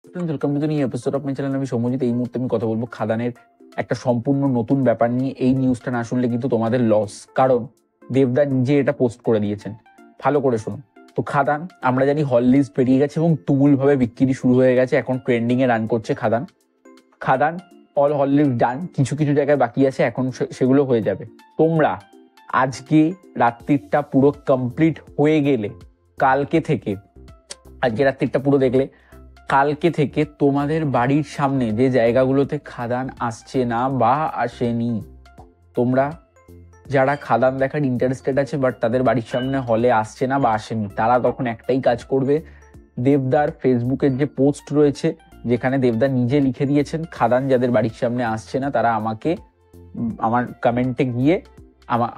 Welcome to the new episode of my channel. আমি সৌম্যজিৎ। এই মুহূর্তে আমি কথা বলবো খাদানের একটা সম্পূর্ণ নতুন ব্যাপার নিয়ে। এই নিউজটা না শুনলে কিন্তু তোমাদের লস, কারণ দেবদা নিজে এটা পোস্ট করে দিয়েছেন। ভালো করে শোনো। তো খাদান, আমরা জানি হল লিস্ট বেরিয়ে গেছে এবং তুমুল ভাবে বিক্রি শুরু হয়ে গেছে। এখন ট্রেন্ডিং এ রান করছে খাদান। খাদান অল হল লিস্ট ডান, কিছু কিছু জায়গায় বাকি আছে, এখন সেগুলো হয়ে যাবে। তোমরা আজকে রাত্রিটা পুরো কমপ্লিট হয়ে গেলে কালকে থেকে, আজকে রাত্রিটা পুরো দেখলে কালকে থেকে তোমাদের বাড়ির সামনে যে জায়গাগুলোতে খাদান আসছে না বা আসেনি, তোমরা যারা খাদান দেখার ইন্টারেস্টেড আছে বাট তাদের বাড়ির সামনে হলে আসছে না বা আসেনি, তারা তখন একটাই কাজ করবে। দেবদার ফেসবুকের যে পোস্ট রয়েছে, যেখানে দেবদা নিজে লিখে দিয়েছেন খাদান যাদের বাড়ির সামনে আসছে না তারা আমাকে আমার কমেন্টে গিয়ে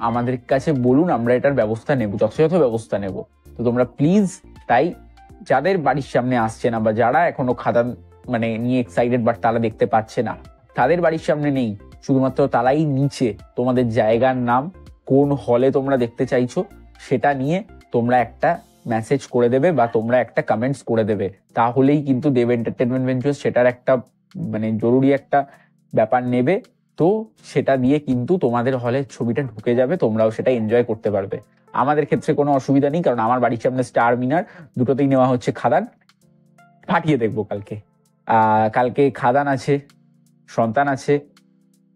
আমাদের কাছে বলুন, আমরা এটার ব্যবস্থা নেব, যথাযথ ব্যবস্থা নেব। তো তোমরা প্লিজ, তাই যাদের বাড়ির সামনে আসছে না বা যারা এখনো খাদান নিয়ে এক্সাইটেড বাট তারা দেখতে পাচ্ছে না, তাদের বাড়ির সামনে নেই, শুধুমাত্র তারাই নিচে তোমাদের জায়গার নাম, কোন হলে তোমরা দেখতে চাইছো সেটা নিয়ে তোমরা একটা মেসেজ করে দেবে বা তোমরা একটা কমেন্টস করে দেবে। তাহলেই কিন্তু দেব এন্টারটেনমেন্ট ভেঞ্চার্স সেটার একটা জরুরি একটা ব্যাপার নেবে। তো সেটা দিয়ে কিন্তু তোমাদের হলের ছবিটা ঢুকে যাবে, তোমরাও সেটা এনজয় করতে পারবে। আমাদের ক্ষেত্রে কোনো অসুবিধা নেই, কারণ আমার বাড়ির সামনে স্টার মিনার, দুটোতেই নেওয়া হচ্ছে খাদান। ফাটিয়ে দেখবো কালকে। কালকে খাদান আছে, সন্তান আছে,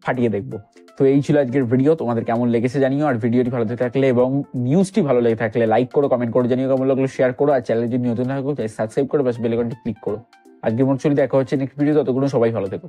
ফাটিয়ে দেখবো। তো এই ছিল আজকের ভিডিও। তোমাদের কেমন লেগেছে জানিও। আর ভিডিওটি ভালো লেগে থাকলে এবং নিউজটি ভালো লেগে থাকলে লাইক করো, কমেন্ট করো, জানিও কেমন লাগলো, শেয়ার করো। আর চ্যানেল যদি নতুন থাকো সাবস্ক্রাইব করো, বাস বেল আইকনটি ক্লিক করো। আজকের মতো চলে দেখা হচ্ছে নেক্সট ভিডিও। ততক্ষণ সবাই ভালো থেকো।